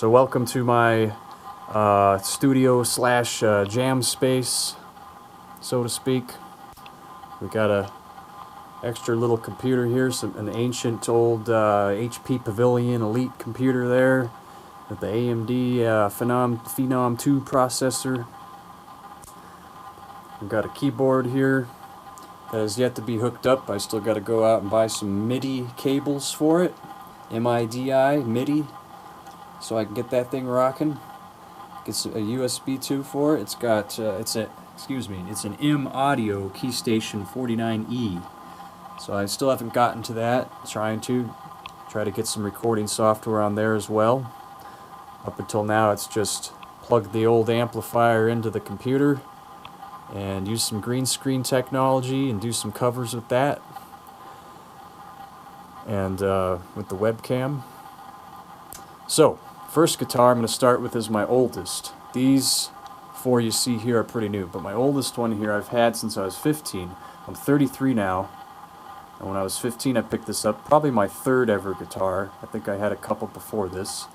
So welcome to my studio slash jam space, so to speak. We got a extra little computer here, an ancient old HP Pavilion Elite computer there with the AMD Phenom 2 processor. We've got a keyboard here that has yet to be hooked up. I still got to go out and buy some MIDI cables for it. MIDI, so I can get that thing rocking. Get a USB 2 for it. It's got it's an M Audio Keystation 49E. So I still haven't gotten to that. Try to get some recording software on there as well. Up until now, it's just plug the old amplifier into the computer and use some green screen technology and do some covers with that, and with the webcam. So, first guitar I'm going to start with is my oldest. These four you see here are pretty new, but my oldest one here I've had since I was 15. I'm 33 now, and when I was 15 I picked this up. Probably my third ever guitar. I think I had a couple before this.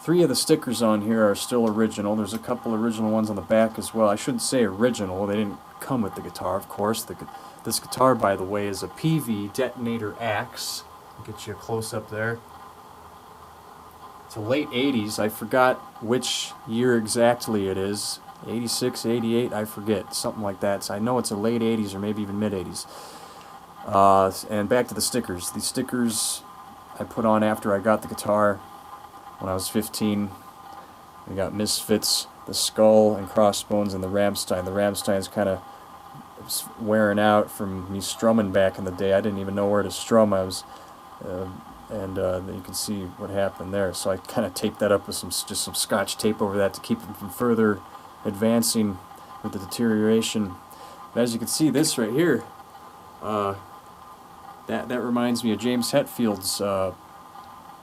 3 of the stickers on here are still original. There's a couple original ones on the back as well. I shouldn't say original. They didn't come with the guitar, of course. This guitar, by the way, is a Peavey Detonator axe. I'll get you a close-up there. It's a late 80s. I forgot which year exactly it is. 86, 88, I forget. Something like that. So I know it's a late 80s or maybe even mid-80s. And back to the stickers. These stickers I put on after I got the guitar. When I was 15, we got Misfits, the Skull and Crossbones, and the Rammstein. The Rammstein's kind of wearing out from me strumming back in the day. I didn't even know where to strum. I was, and you can see what happened there. So I kind of taped that up with just some Scotch tape over that to keep it from further advancing with the deterioration. But as you can see, this right here, that reminds me of James Hetfield's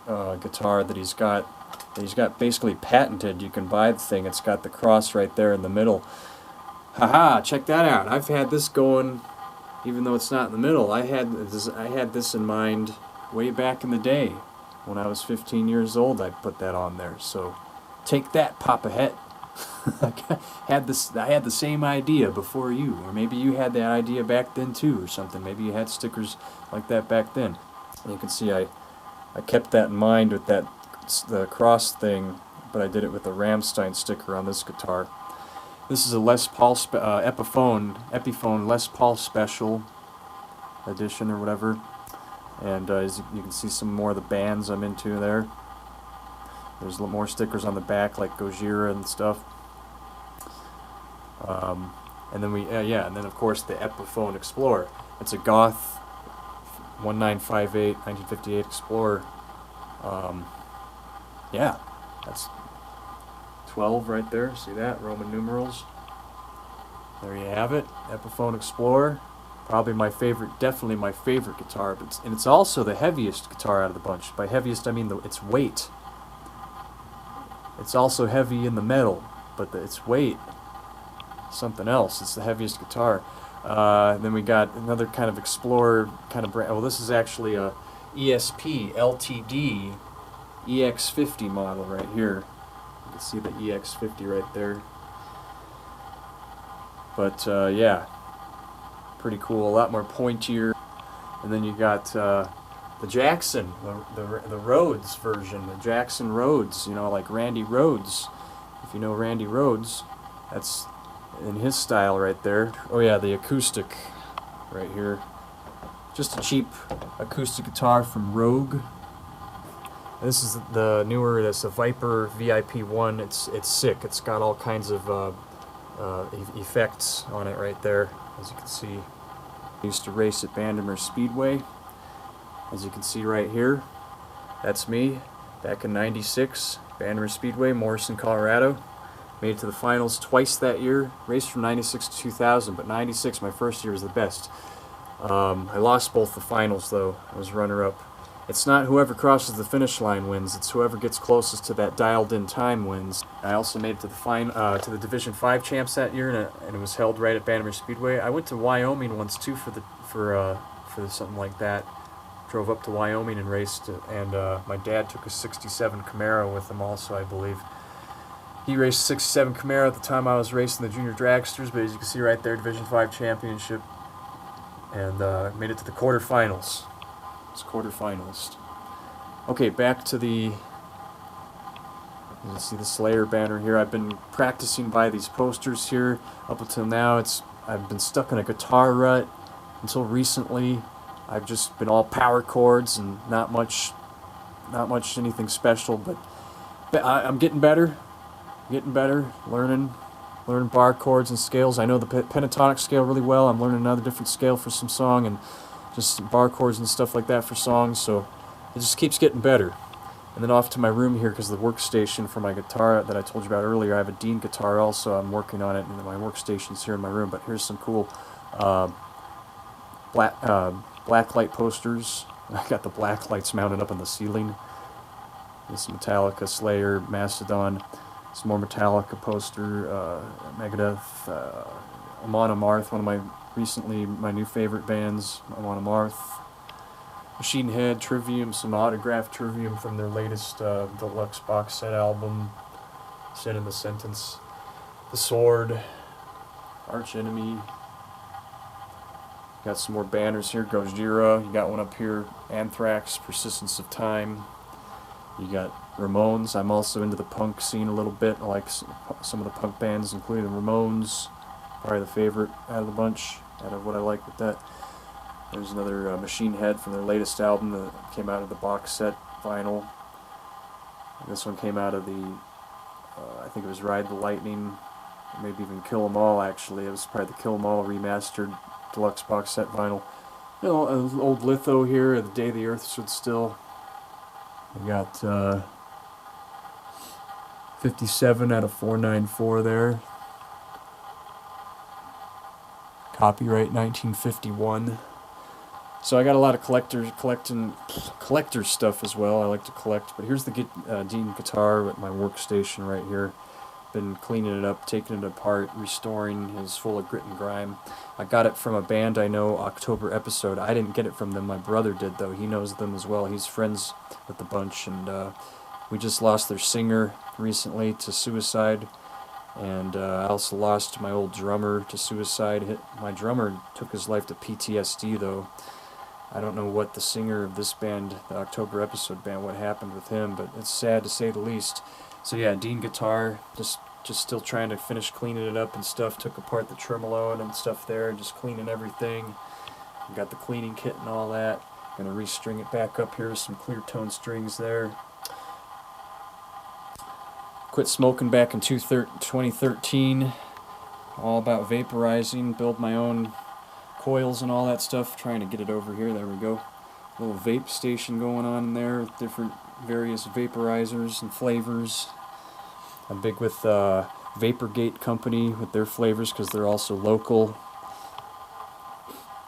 guitar that he's got basically patented. You can buy the thing. It's got the cross right there in the middle. Haha, check that out. I've had this going even though it's not in the middle. I had this in mind way back in the day. When I was 15 years old, I put that on there. So take that, Papa Het. I had the same idea before you, or maybe you had that idea back then too, or something. Maybe you had stickers like that back then. And you can see I kept that in mind with the cross thing, but I did it with a Rammstein sticker on this guitar. This is a Les Paul Epiphone Les Paul Special edition or whatever. And as you can see some more of the bands I'm into there. There's a little more stickers on the back like Gojira and stuff. And then and then of course the Epiphone Explorer. It's a Goth 1958 1958 Explorer. Yeah, that's 12 right there. See that? Roman numerals. There you have it. Epiphone Explorer. Probably my favorite, definitely my favorite guitar. And it's also the heaviest guitar out of the bunch. By heaviest, I mean its weight. It's also heavy in the metal, but its weight, something else. It's the heaviest guitar. Then we got another kind of Explorer kind of brand. Well, this is actually a ESP LTD EX50 model right here. You can see the EX50 right there. But yeah, pretty cool. A lot more pointier. And then you got the Jackson, the Rhoads version, the Jackson Rhoads. You know, like Randy Rhoads. If you know Randy Rhoads, that's in his style right there. Oh yeah, the acoustic right here. Just a cheap acoustic guitar from Rogue. This is the newer. That's a VYPYR VYPYR. It's sick. It's got all kinds of effects on it right there, as you can see. I used to race at Vandermeer Speedway. As you can see right here, that's me back in '96, Vandermeer Speedway, Morrison, Colorado. Made it to the finals twice that year. Raced from '96 to 2000, but '96, my first year, was the best. I lost both the finals though. I was runner-up. It's not whoever crosses the finish line wins. It's whoever gets closest to that dialed-in time wins. I also made it to the to the Division 5 champs that year, and it was held right at Vandermeer Speedway. I went to Wyoming once too for something like that. drove up to Wyoming and raced, and my dad took a 67 Camaro with him also, I believe. He raced 67 Camaro at the time I was racing the junior dragsters, but as you can see right there, Division 5 championship, and made it to the quarterfinals. It's quarterfinalist. Okay, back to the, you see the Slayer banner here. I've been practicing by these posters here up until now. I've been stuck in a guitar rut until recently. I've just been all power chords and not much anything special, but I'm getting better. Learning bar chords and scales. I know the pentatonic scale really well. I'm learning another different scale for some song, and just bar chords and stuff like that for songs, so it just keeps getting better. And then off to my room here, because the workstation for my guitar that I told you about earlier, I have a Dean guitar also. I'm working on it, and my workstation's here in my room. But here's some cool black light posters. I got the black lights mounted up on the ceiling. This Metallica, Slayer, Mastodon. Some more Metallica poster, Megadeth, Amon Amarth, one of my new favorite bands, Amon Amarth. Machine Head, Trivium, some autographed Trivium from their latest deluxe box set album, Sin in the Sentence. The Sword, Arch Enemy. Got some more banners here, Gojira. You got one up here, Anthrax, Persistence of Time. You got Ramones. I'm also into the punk scene a little bit. I like some of the punk bands, including the Ramones. Probably the favorite out of the bunch, out of what I like with that. There's another Machine Head from their latest album that came out of the box set vinyl. This one came out of the, I think it was Ride the Lightning, maybe even Kill 'Em All actually. It was probably the Kill 'Em All remastered deluxe box set vinyl. You know, an old litho here, The Day the Earth Stood Still. I got 57 out of 494 there. Copyright 1951. So I got a lot of collector stuff as well. I like to collect. But here's the Dean guitar with my workstation right here. Been cleaning it up, taking it apart, restoring. It's full of grit and grime. I got it from a band I know, October Episode. I didn't get it from them. My brother did, though. He knows them as well. He's friends with the bunch, and we just lost their singer recently to suicide. And I also lost my old drummer to suicide. My drummer took his life to PTSD, though. I don't know what the singer of this band, the October Episode band, what happened with him, but it's sad to say the least. So yeah, Dean guitar, just still trying to finish cleaning it up and stuff. Took apart the tremolo and stuff there, just cleaning everything. Got the cleaning kit and all that. Gonna restring it back up here with some clear tone strings there. Quit smoking back in 2013. All about vaporizing, build my own coils and all that stuff. Trying to get it over here. There we go. Little vape station going on in there with different various vaporizers and flavors. I'm big with Vaporgate Company with their flavors because they're also local.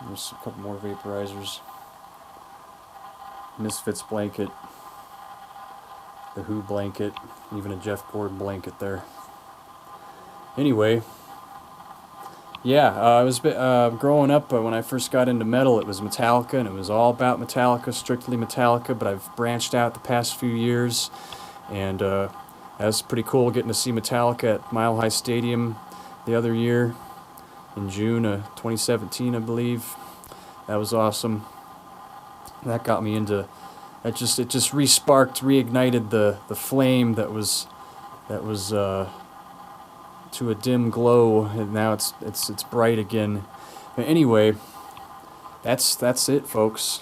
There's a couple more vaporizers. Misfits blanket. The Who blanket. Even a Jeff Gordon blanket there. Anyway. Yeah, I was growing up, when I first got into metal, it was Metallica, and it was all about Metallica, strictly Metallica, but I've branched out the past few years, and that was pretty cool getting to see Metallica at Mile High Stadium the other year, in June of 2017, I believe. That was awesome. That got me into, it just reignited the flame that was to a dim glow, and now it's bright again. But anyway, that's it, folks.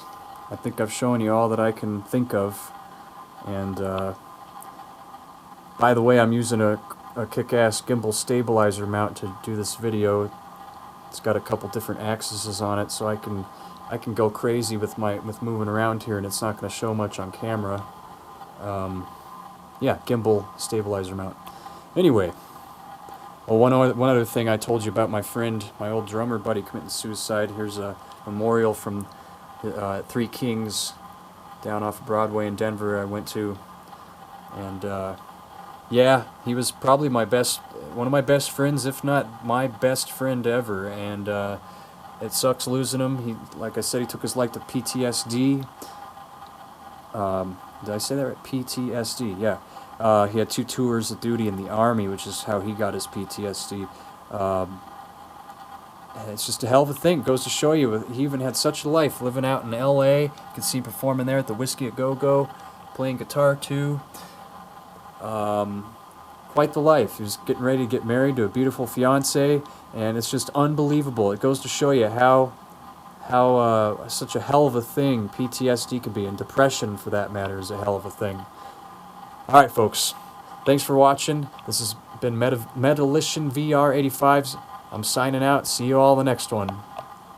I think I've shown you all that I can think of. And by the way, I'm using a kick-ass gimbal stabilizer mount to do this video. It's got a couple different axes on it, so I can go crazy with moving around here, and it's not going to show much on camera. Yeah, gimbal stabilizer mount. Anyway. Well, one other thing I told you about my friend, my old drummer buddy committing suicide. Here's a memorial from Three Kings down off Broadway in Denver I went to. And yeah, he was probably one of my best friends, if not my best friend ever. And It sucks losing him. He, like I said, he took his life to PTSD. Did I say that right? PTSD, yeah. He had 2 tours of duty in the Army, which is how he got his PTSD. And it's just a hell of a thing. It goes to show you, he even had such a life living out in L.A. You can see him performing there at the Whiskey a Go-Go, playing guitar too. Quite the life. He was getting ready to get married to a beautiful fiancée, and it's just unbelievable. It goes to show you how such a hell of a thing PTSD can be, and depression, for that matter, is a hell of a thing. Alright, folks. Thanks for watching. This has been Metalition VR 85s. I'm signing out. See you all in the next one.